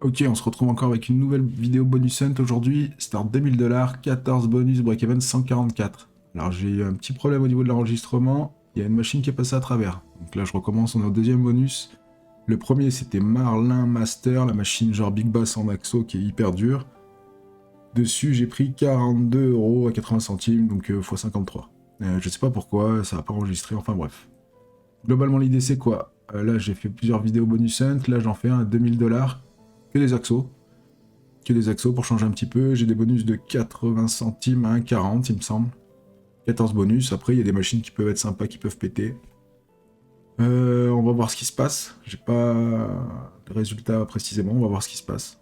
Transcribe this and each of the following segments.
Ok, on se retrouve encore avec une nouvelle vidéo bonus hunt aujourd'hui. Start 2000 $, 14 bonus, break-even 144. Alors j'ai eu un petit problème au niveau de l'enregistrement. Il y a une machine qui est passée à travers. Donc là je recommence, on est au deuxième bonus. Le premier c'était Marlin Master, la machine genre Big Bass en axo qui est hyper dure. Dessus j'ai pris 42 € à 80 centimes, donc x 53. Je sais pas pourquoi, ça va pas enregistré, enfin bref. Globalement l'idée c'est quoi? Là j'ai fait plusieurs vidéos bonus hunt, là j'en fais un à 2000 $. Que des axos. Que des axos pour changer un petit peu. J'ai des bonus de 80 centimes à 1,40 il me semble. 14 bonus. Après, il y a des machines qui peuvent être sympas, qui peuvent péter. On va voir ce qui se passe. J'ai pas de résultats précisément. On va voir ce qui se passe.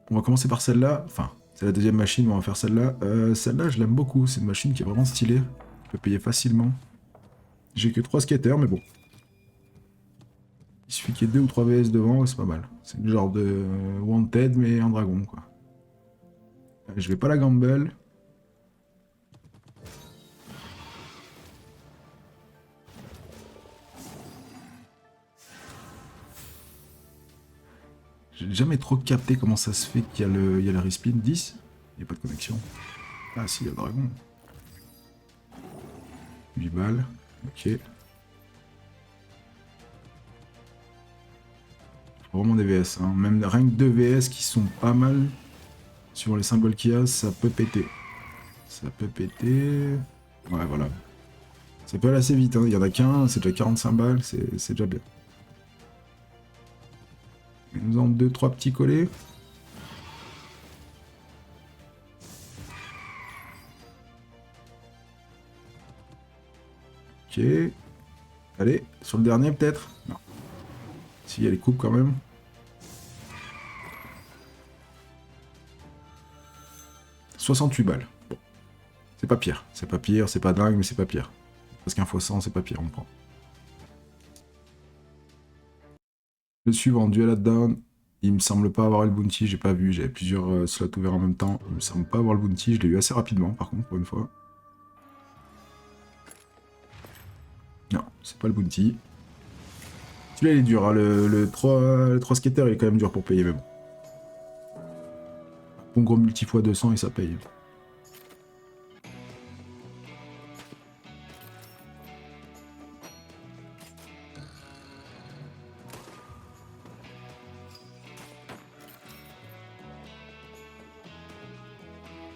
On va commencer par celle-là. Enfin, c'est la deuxième machine, mais on va faire celle-là. Celle-là, je l'aime beaucoup. C'est une machine qui est vraiment stylée. Je peux payer facilement. J'ai que 3 skaters, mais bon. Il suffit qu'il y ait 2 ou 3 VS devant, c'est pas mal. C'est le genre de Wanted, mais en dragon, quoi. Je vais pas la gamble. J'ai jamais trop capté comment ça se fait qu'il y a le respin 10. Il n'y a pas de connexion. Ah si, il y a le dragon. 8 balles. Ok. Vraiment des VS. Hein. Même rien que 2 VS qui sont pas mal. Sur les symboles qu'il y a, ça peut péter. Ça peut péter. Ouais, voilà. Ça peut aller assez vite. Hein. Il y en a qu'un, c'est déjà 45 balles. C'est déjà bien. Ils nous ont 2-3 petits collés. Ok. Allez, sur le dernier peut-être. Non. Si, il y a les coupes quand même. 68 balles. Bon. C'est pas pire. C'est pas pire, c'est pas dingue, mais c'est pas pire. Parce qu'un x 100, c'est pas pire, on prend. Le suivant, Duel at Down. Il me semble pas avoir le bounty, j'ai pas vu, j'avais plusieurs slots ouverts en même temps. Il me semble pas avoir le bounty, je l'ai eu assez rapidement par contre, pour une fois. Non, c'est pas le bounty. Celui-là il est dur, hein. Le 3 skater il est quand même dur pour payer, mais bon. Bon gros multi x 200 et ça paye.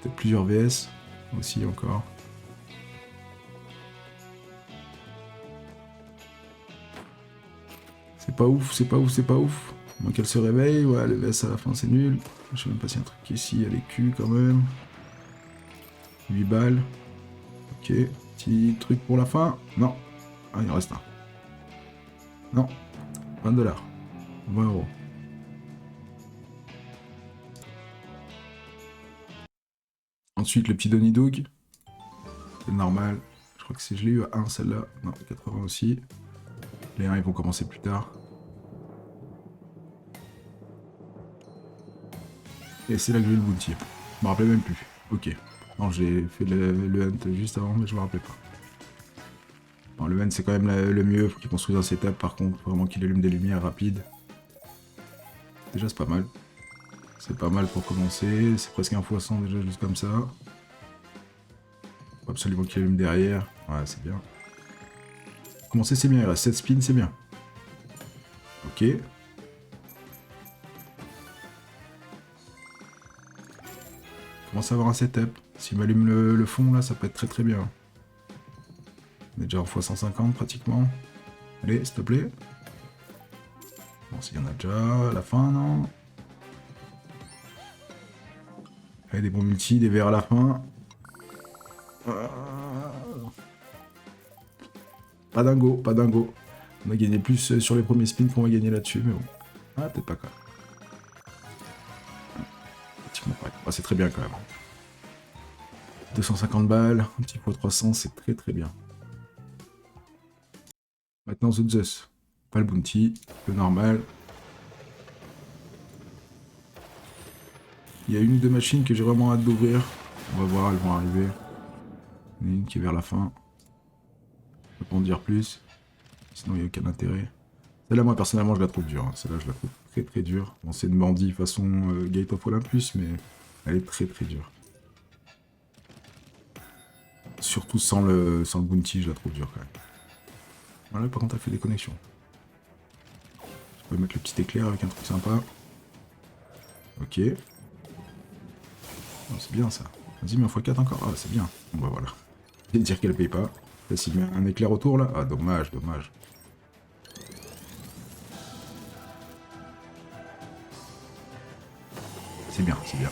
Peut-être plusieurs VS aussi encore. C'est pas ouf, c'est pas ouf, c'est pas ouf. Moins qu'elle se réveille, ouais, le VS à la fin c'est nul. Je sais même pas s'il y a un truc ici, il y a les culs quand même. 8 balles. Ok, petit truc pour la fin. Non. Ah, il en reste un. Non. 20 $. 20 €. Ensuite, le petit Donny Dog. C'est normal. Je crois que je l'ai eu à 1 celle-là. Non, 80 aussi. Les 1 ils vont commencer plus tard. Et c'est là que j'ai eu le bounty. Je me rappelais même plus. Ok. Non, j'ai fait le hunt juste avant, mais je me rappelais pas. Bon, le hunt c'est quand même le mieux. Faut qu'il construise un setup par contre. Faut vraiment qu'il allume des lumières rapides. Déjà, c'est pas mal. C'est pas mal pour commencer. C'est presque un x 100 déjà, juste comme ça. Faut absolument qu'il allume derrière. Ouais, c'est bien. Commencer, c'est bien. Il reste 7 spins, c'est bien. Ok. Commence à avoir un setup. S'il m'allume le fond, là, ça peut être très très bien. On est déjà en x 150 pratiquement. Allez, s'il te plaît. Bon, s'il y en a déjà, à la fin, non? Allez, des bons multi, des verts à la fin. Pas dingo, pas dingo. On a gagné plus sur les premiers spins qu'on va gagner là-dessus, mais bon. Ah, peut-être pas quand même. Pratiquement pareil. Ah, c'est très bien quand même. 250 balles, un petit x 300, c'est très très bien. Maintenant, The Zeus. Pas le bounty, le normal. Il y a une ou deux machines que j'ai vraiment hâte d'ouvrir. On va voir, elles vont arriver. Il y en a une qui est vers la fin. Je peux pas en dire plus. Sinon, il n'y a aucun intérêt. Celle-là, moi, personnellement, je la trouve dure. Hein. Celle-là, je la trouve très très dure. Bon, c'est une bandit façon Gate of Olympus, mais elle est très très dure. Surtout sans le bounty, je la trouve dure quand même. Voilà, par contre, elle fait des connexions. Je peux mettre le petit éclair avec un truc sympa. Ok. Oh, c'est bien ça. Vas-y, mets un x4 encore. Ah, c'est bien. Bon, bah voilà. Et dire qu'elle paye pas. Là, s'il met un éclair autour, là. Ah, dommage, dommage. C'est bien, c'est bien.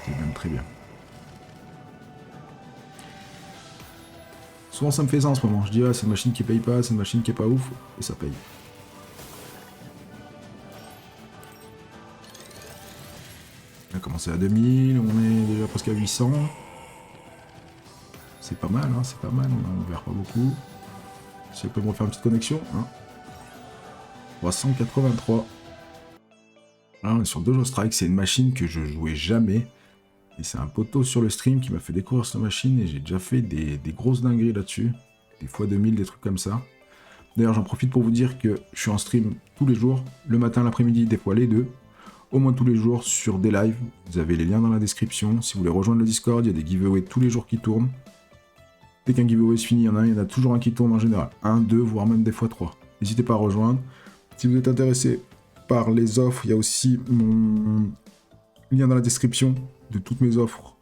C'est même très bien. Souvent, ça me fait ça en ce moment. Je dis, ah, c'est une machine qui paye pas, c'est une machine qui est pas ouf. Et ça paye. On a commencé à 2000, on est déjà presque à 800. C'est pas mal, hein, c'est pas mal. On ne verra pas beaucoup. Si elle peut me refaire une petite connexion. Hein. 383. Là, on est sur Dojo Strike. C'est une machine que je jouais jamais. Et c'est un poteau sur le stream qui m'a fait découvrir cette machine. Et j'ai déjà fait des grosses dingueries là-dessus. Des fois 2000, des trucs comme ça. D'ailleurs, j'en profite pour vous dire que je suis en stream tous les jours. Le matin, l'après-midi, des fois les deux. Au moins tous les jours sur des lives. Vous avez les liens dans la description. Si vous voulez rejoindre le Discord, il y a des giveaways tous les jours qui tournent. Dès qu'un giveaway se finit, il y en a toujours un qui tourne en général. Un, deux, voire même des fois trois. N'hésitez pas à rejoindre. Si vous êtes intéressé par les offres, il y a aussi mon lien dans la description de toutes mes offres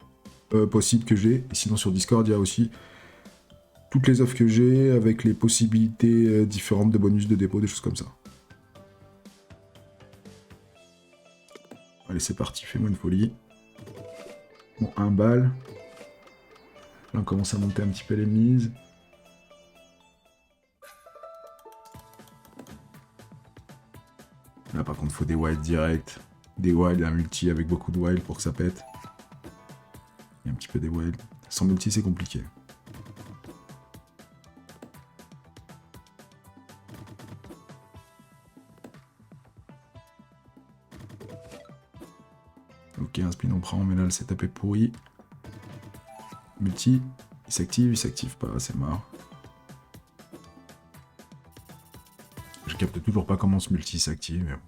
possibles que j'ai. Et sinon sur Discord, il y a aussi toutes les offres que j'ai avec les possibilités différentes de bonus de dépôt, des choses comme ça. Allez, c'est parti, fais-moi une folie. Bon, un bal. Là, on commence à monter un petit peu les mises. Là, par contre, il faut des wilds direct. Des wilds et un multi avec beaucoup de wilds pour que ça pète. Et un petit peu des wilds. Sans multi, c'est compliqué. Ok, un spin on prend, mais là le setup est pourri. Multi, il s'active pas, c'est mort. Je capte toujours pas comment ce multi s'active, mais bon.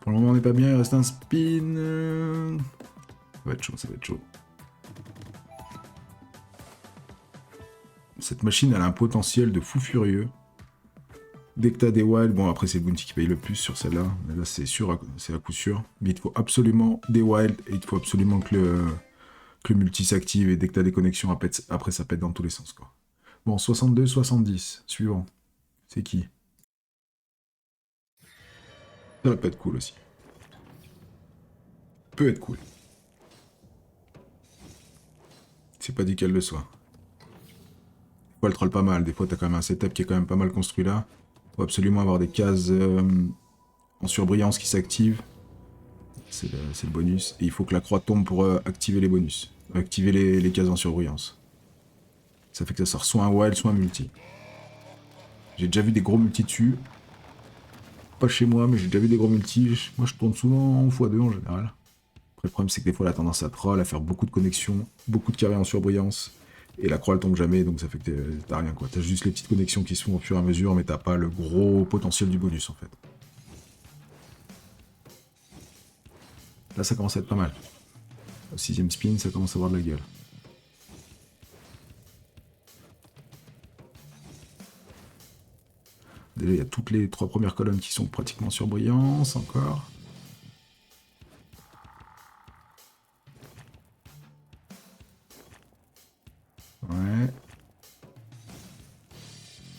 Pour le moment on n'est pas bien, il reste un spin. Ça va être chaud, ça va être chaud. Cette machine elle a un potentiel de fou furieux. Dès que t'as des wilds, bon après c'est Bounty qui paye le plus sur celle-là, mais là c'est sûr, c'est à coup sûr. Mais il te faut absolument des wilds et il te faut absolument que le multi s'active et dès que t'as des connexions, après ça pète dans tous les sens quoi. Bon, 62, 70, suivant. C'est qui? Ça peut être cool aussi. Peut être cool. C'est pas dit qu'elle le soit. Des fois elle troll pas mal, des fois t'as quand même un setup qui est quand même pas mal construit là. Faut absolument avoir des cases en surbrillance qui s'activent. C'est le bonus. Et il faut que la croix tombe pour activer les bonus. Activer les cases en surbrillance. Ça fait que ça sort soit un wild, soit un multi. J'ai déjà vu des gros multis dessus. Pas chez moi, mais j'ai déjà vu des gros multis. Moi je tourne souvent en x2 en général. Après le problème c'est que des fois elle a tendance à troll, à faire beaucoup de connexions, beaucoup de carrés en surbrillance. Et la croix elle tombe jamais, donc ça fait que t'as rien quoi. T'as juste les petites connexions qui se font au fur et à mesure, mais t'as pas le gros potentiel du bonus en fait. Là ça commence à être pas mal. Au 6ème spin, ça commence à avoir de la gueule. Déjà il y a toutes les 3 premières colonnes qui sont pratiquement sur brillance encore. Ouais.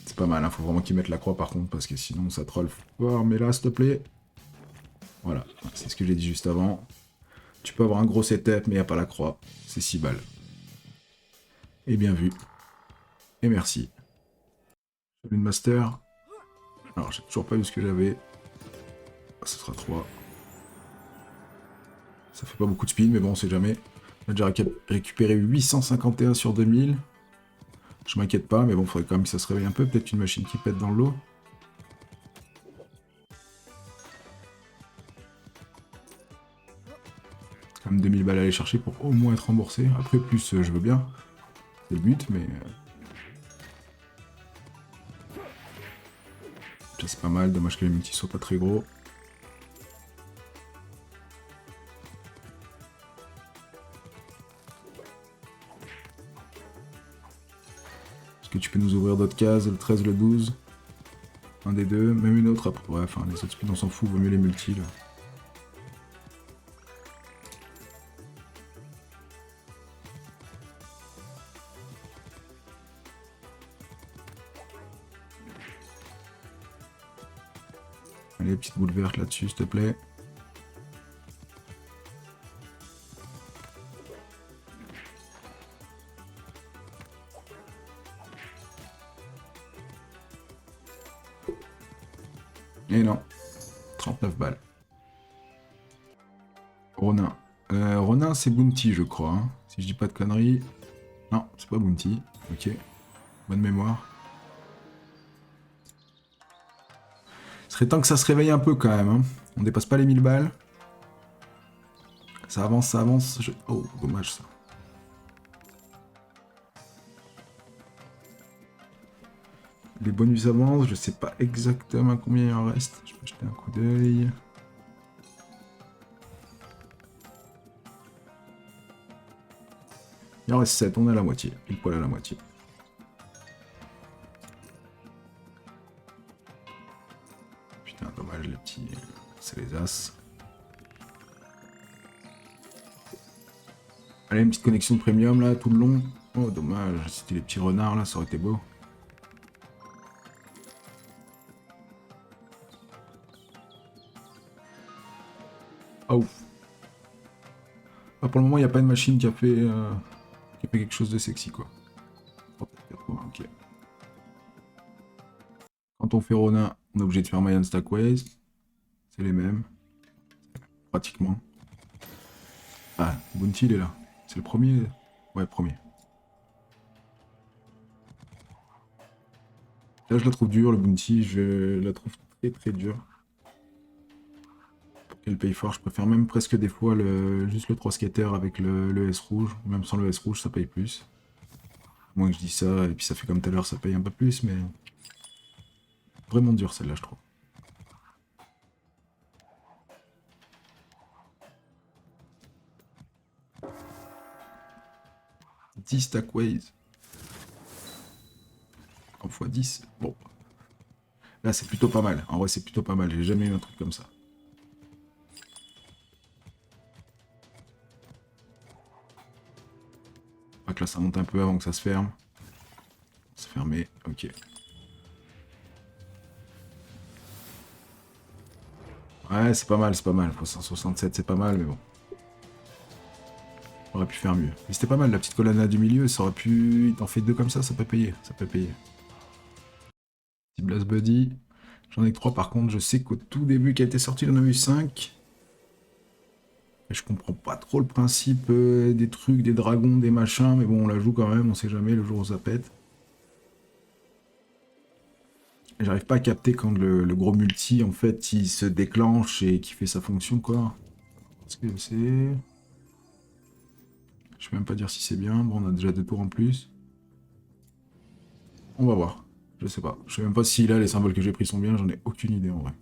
C'est pas mal, hein. Faut vraiment qu'ils mettent la croix par contre, parce que sinon ça troll fort. Mais là, s'il te plaît. Voilà, c'est ce que j'ai dit juste avant. Tu peux avoir un gros setup, mais il n'y a pas la croix. C'est 6 balles. Et bien vu. Et merci. Une master. Alors, j'ai toujours pas vu ce que j'avais. Ce sera 3. Ça fait pas beaucoup de speed, mais bon, on sait jamais. On a déjà récupéré 851 sur 2000. Je m'inquiète pas, mais bon, faudrait quand même que ça se réveille un peu. Peut-être une machine qui pète dans le lot. même 2000 balles à aller chercher pour au moins être remboursé. Après, plus, je veux bien. C'est le but, mais... ça, c'est pas mal. Dommage que les multis soient pas très gros. Est-ce que tu peux nous ouvrir d'autres cases? Le 13, le 12? Un des deux, même une autre après. Ouais, enfin, les autres spins, on s'en fout. Vaut mieux les multis, là. Allez, petite boule verte là-dessus, s'il te plaît. Et non. 39 balles. Ronin. Ronin, c'est Bounty, je crois. Hein. Si je dis pas de conneries. Non, c'est pas Bounty. Ok. Bonne mémoire. Il serait temps que ça se réveille un peu quand même. Hein. On dépasse pas les 1000 balles. Ça avance, ça avance. Oh, dommage ça. Les bonus avancent, je sais pas exactement combien il en reste. Je peux jeter un coup d'œil. Il en reste 7, on est à la moitié. Pile poil à la moitié. Putain, dommage les petits. C'est les as. Allez, une petite connexion de premium là, tout le long. Oh, dommage, c'était les petits renards là, ça aurait été beau. Oh. Ah, pour le moment, il n'y a pas une machine qui a fait quelque chose de sexy quoi. Oh, 80, ok. Quand on fait Ronin, on est obligé de faire Mayan Stackways. C'est les mêmes. Pratiquement. Ah, Bounty il est là. C'est le premier. Ouais, premier. Là, je la trouve dure, le Bounty. Je la trouve très très dure. Pour qu'elle paye fort, je préfère même presque des fois juste le 3 skater avec le S rouge. Même sans le S rouge, ça paye plus. Moi que je dis ça, et puis ça fait comme tout à l'heure, ça paye un peu plus, mais... Vraiment dur celle-là, je trouve. « 10 Stackways. En x10. Bon. Là, c'est plutôt pas mal. En vrai, c'est plutôt pas mal. J'ai jamais eu un truc comme ça. Que là, ça monte un peu avant que ça se ferme. C'est fermé. Ok. Ouais, c'est pas mal, c'est pas mal. Faut 167, c'est pas mal, mais bon. On aurait pu faire mieux. Mais c'était pas mal, la petite colonna du milieu, ça aurait pu... Il t'en fait deux comme ça peut payer. Ça peut payer. Petit Blast Buddy. J'en ai que 3 par contre. Je sais qu'au tout début, qui a été sorti, il en a eu 5. Et je comprends pas trop le principe des trucs, des dragons, des machins. Mais bon, on la joue quand même, on sait jamais le jour où ça pète. J'arrive pas à capter quand le gros multi, en fait, il se déclenche et qui fait sa fonction, quoi. Parce que c'est... Je peux même pas dire si c'est bien. Bon, on a déjà 2 tours en plus. On va voir. Je sais pas. Je sais même pas si là, les symboles que j'ai pris sont bien. J'en ai aucune idée, en vrai.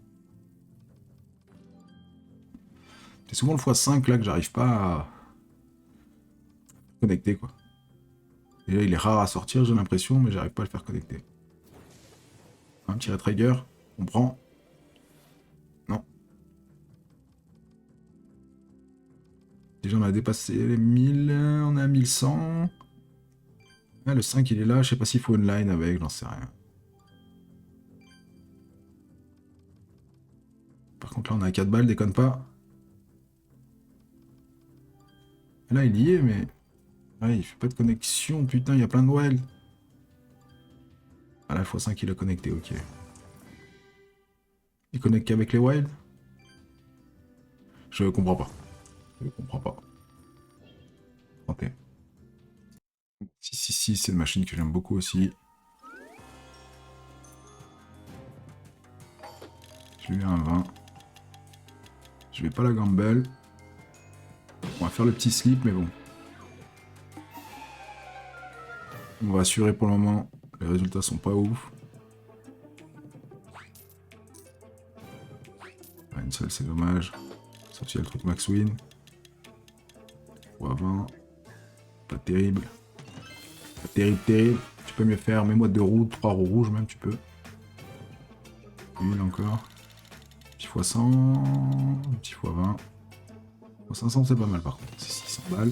C'est souvent le x5, là, que j'arrive pas à connecter, quoi. Déjà, il est rare à sortir, j'ai l'impression, mais j'arrive pas à le faire connecter. Un petit Trigger, on prend. Non. Déjà, on a dépassé les 1000, on est à 1100. Ah, le 5, il est là, je sais pas s'il faut une line avec, j'en sais rien. Par contre, là, on a 4 balles, déconne pas. Là, il y est, mais... Ouais, il fait pas de connexion, putain, il y a plein de wild. Ah, la x5, il a connecté, ok. Il connecte qu'avec les wild? Je comprends pas. Je comprends pas. Tentez. Si, c'est une machine que j'aime beaucoup aussi. Je lui ai un 20. Je vais pas la gamble. Ouais, faire le petit slip, mais bon. On va assurer pour le moment. Les résultats sont pas ouf. Ah, une seule, c'est dommage. Sauf si y a le truc max win. Ou à 20. Pas terrible. Pas terrible, terrible. Tu peux mieux faire. Mets-moi 2 roues, 3 roues rouges même, tu peux. Une encore. Petit x 100. Petit x 20. 500 c'est pas mal par contre. C'est 600 balles.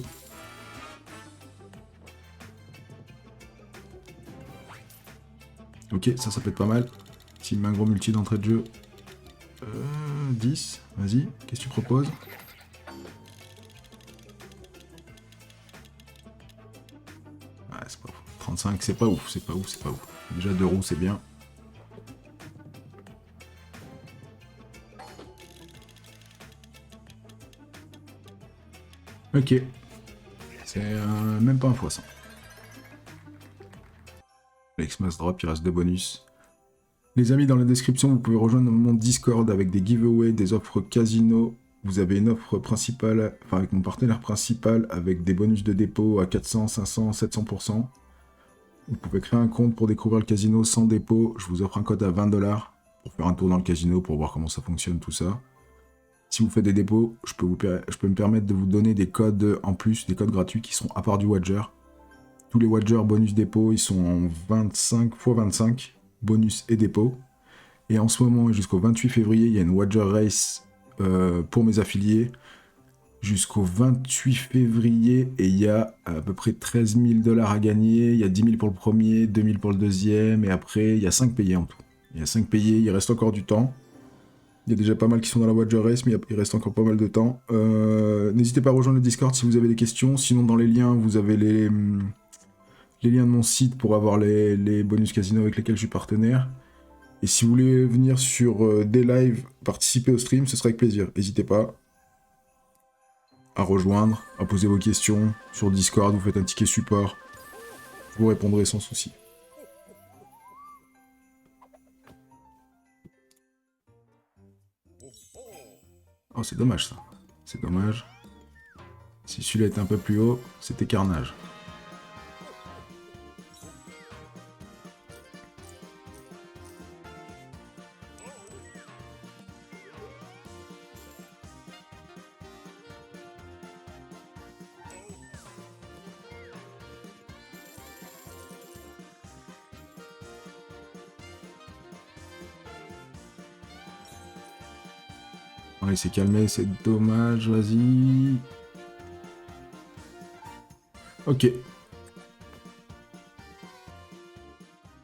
Ok, ça peut être pas mal. S'il met un gros multi d'entrée de jeu. 10, vas-y, qu'est-ce que tu proposes? Ouais, c'est pas ouf. 35, c'est pas ouf, c'est pas ouf, c'est pas ouf. Déjà 2 roues, c'est bien. Ok. C'est même pas un fois 100. L'X-Mass Drop, il reste 2 bonus. Les amis, dans la description, vous pouvez rejoindre mon Discord avec des giveaways, des offres casino. Vous avez une offre principale, enfin avec mon partenaire principal, avec des bonus de dépôt à 400, 500, 700%. Vous pouvez créer un compte pour découvrir le casino sans dépôt. Je vous offre un code à 20$ pour faire un tour dans le casino, pour voir comment ça fonctionne, tout ça. Si vous faites des dépôts, je peux me permettre de vous donner des codes en plus, des codes gratuits qui sont à part du Wager. Tous les Wager bonus dépôt, ils sont en 25 x 25, bonus et dépôt. Et en ce moment, jusqu'au 28 février, il y a une Wager Race pour mes affiliés. Jusqu'au 28 février, et il y a à peu près 13 000$ à gagner. Il y a 10 000 pour le premier, 2 000 pour le deuxième, et après, il y a 5 payés en tout. Il y a 5 payés, il reste encore du temps. Il y a déjà pas mal qui sont dans la Wager Race, mais il reste encore pas mal de temps. N'hésitez pas à rejoindre le Discord si vous avez des questions. Sinon, dans les liens, vous avez les liens de mon site pour avoir les bonus casino avec lesquels je suis partenaire. Et si vous voulez venir sur des lives, participer au stream, ce sera avec plaisir. N'hésitez pas à rejoindre, à poser vos questions sur Discord, vous faites un ticket support. Je vous répondrai sans souci. Oh, c'est dommage ça. C'est dommage. Si celui-là était un peu plus haut, c'était carnage. Il s'est calmé, c'est dommage, vas-y. Ok.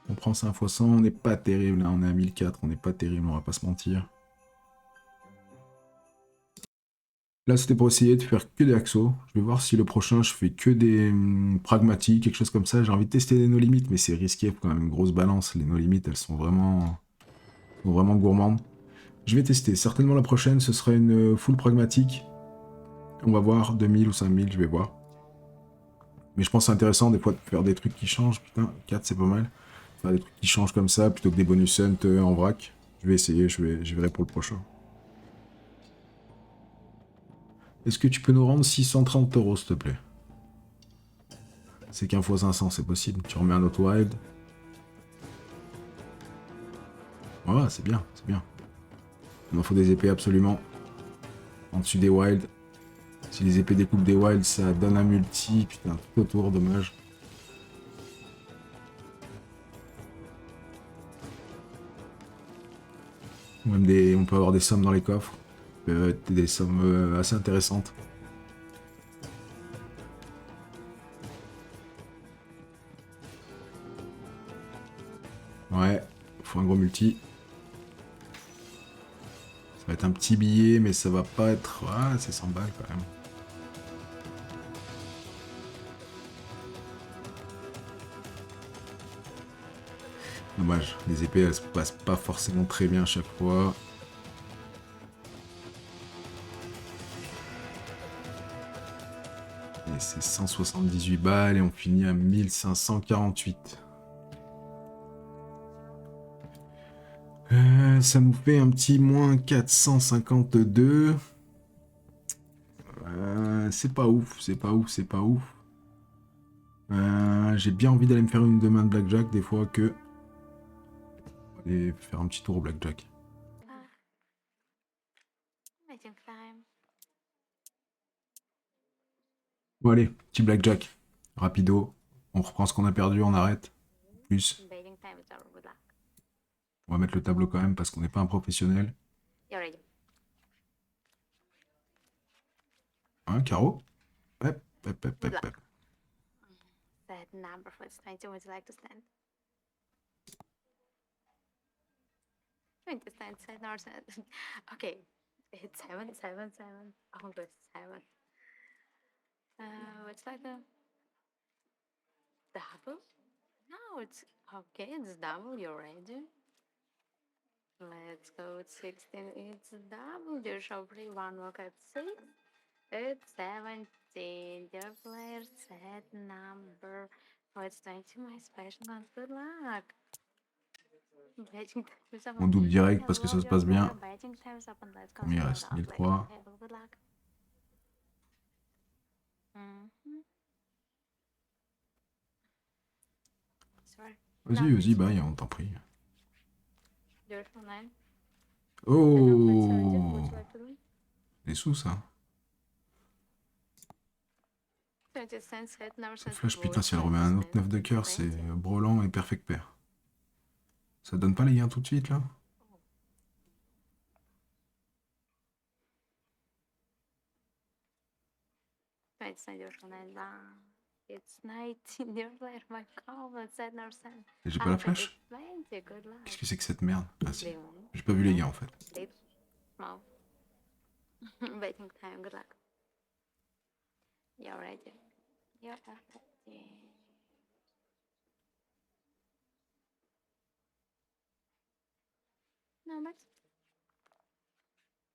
On prend 5 x 100, on n'est pas terrible, là, on est à 1004, on n'est pas terrible, on va pas se mentir. Là, c'était pour essayer de faire que des axos. Je vais voir si le prochain, je fais que des pragmatiques, quelque chose comme ça. J'ai envie de tester des no-limites, mais c'est risqué, quand même une grosse balance. Les no-limites, elles sont vraiment gourmandes. Je vais tester. Certainement la prochaine, ce sera une full pragmatique. On va voir, 2000 ou 5000, je vais voir. Mais je pense que c'est intéressant des fois de faire des trucs qui changent. Putain, 4 c'est pas mal. Faire des trucs qui changent comme ça, plutôt que des bonus hunt en vrac. Je vais essayer, je verrai pour le prochain. Est-ce que tu peux nous rendre 630€, s'il te plaît? C'est qu'un x 500, c'est possible. Tu remets un autre wild. Voilà, c'est bien, c'est bien. Il en faut des épées absolument. En dessus des wilds. Si les épées découpent des wilds, ça donne un multi. Putain, tout autour, dommage. Même on peut avoir des sommes dans les coffres. Ça peut être des sommes assez intéressantes. Ouais, faut un gros multi. Ça va être un petit billet, mais ça va pas être... Ah, c'est 100 balles quand même. Dommage, les épées elles se passent pas forcément très bien à chaque fois. Et c'est 178 balles et on finit à 1548. Ça nous fait un petit moins 452. Ouais, C'est pas ouf, c'est pas ouf, c'est pas ouf. J'ai bien envie d'aller me faire une demain de blackjack des fois que... Et faire un petit tour au blackjack. Waiting time. Bon allez, petit blackjack. Rapido. On reprend ce qu'on a perdu, on arrête. Plus. Waiting time is over. Good luck. On va mettre le tableau quand même parce qu'on n'est pas un professionnel. You're ready. Hein, carreau? Hop, hop, hop, hop, hop. That number for its 20. Would you like to stand? 20 stand, set or set. Okay. It's 7, 7, 7. Oh, good. 7. It's like a double? No, it's okay. It's double. You're ready. Let's go with 16. It's double. Dear show free. One walk at 6. It's 17. Dear player, set number. Oh, it's 20. My special one. Good luck. On double direct parce que ça se passe bien. Combien il reste? 1003. Good luck. Vas-y, vas-y, bye, on t'en prie. Dear show 9. Oh! Des sous, ça. Ce flash, putain, si elle remet un autre 9 de cœur, c'est Brelan et Perfect Pair. Ça donne pas les gains tout de suite, là? It's 19 dear player, my call, set number 7. Et j'ai pas la flash? 20, good luck. Qu'est-ce que c'est que cette merde? Ah si. J'ai pas vu les gains, en fait. Small. Waiting time, good luck. You're ready. You're ready. No, but...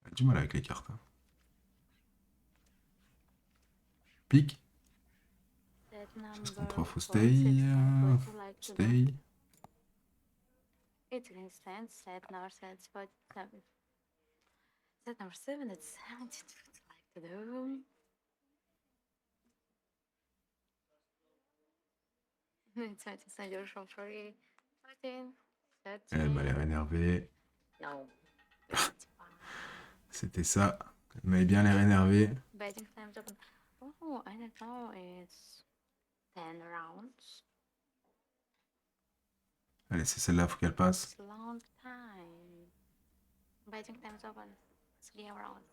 J'ai du mal avec les cartes. Hein. Pique. 63, faut stay. Stay. It's instant, set number 7, spot 7. Set number 7, it's 17, what you like to do? It's 20, you're from free. 14, 13. Elle m'a l'air énervée. No. C'était ça. Elle m'avait bien l'air énervée. Betting time's open. Oh, I don't know, it's 10 rounds. Allez, c'est celle-là, faut qu'elle passe. It's long time. Betting time's open. 3 rounds.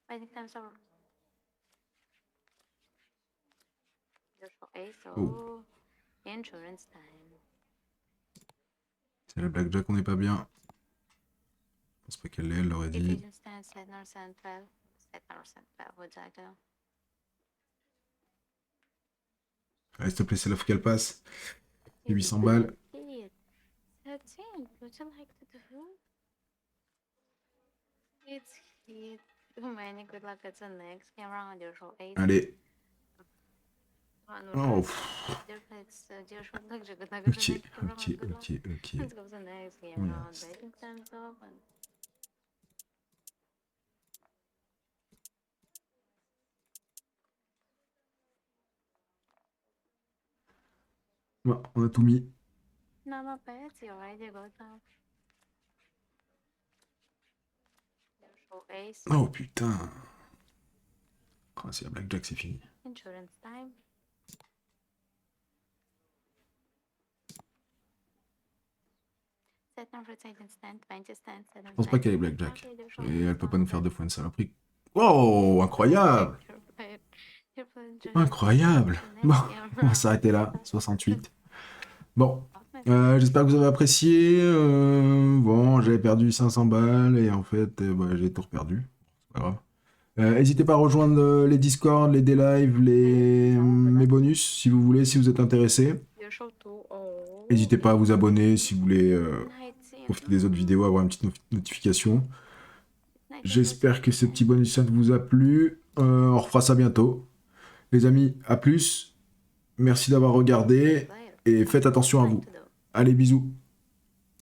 Betting time's over. There's for A, so Oh. insurance time. C'est le blackjack, on n'est pas bien. Je pense pas qu'elle l'ait, elle l'aurait dit. Ephesians 10, set number 7, 12. Set number 7, 12, would you like to know? Allez, s'il te plaît, c'est là, faut qu'elle passe. 800 balles. 13, would you like to do? It's hit. Too many, good luck at the next game round. You're for 8. Allez. Oh, ok, ok, ok, ok. Let's go to the next game Yes. round. Betting time's open. Bon, on a tout mis. No, not bad. You're ready, go down. You're for ace. Oh putain. Oh, c'est la blackjack, c'est fini. Insurance time. Set number 18 stand, 20 stand, set Je pense pas qu'elle est blackjack. Et elle peut pas nous faire deux fois une saloperie. Oh, incroyable. Incroyable. Bon, on va s'arrêter là. 68. Bon. J'espère que vous avez apprécié. Bon, j'avais perdu 500 balles et en fait, bah, j'ai tout reperdu. C'est pas grave. N'hésitez pas à rejoindre les Discord, les D-Live, mes bonus si vous voulez, si vous êtes intéressé. N'hésitez pas à vous abonner si vous voulez profiter des autres vidéos, avoir une petite notification. J'espère que ce petit bonus ça vous a plu. On refera ça bientôt. Les amis, à plus. Merci d'avoir regardé et faites attention à vous. Allez, bisous.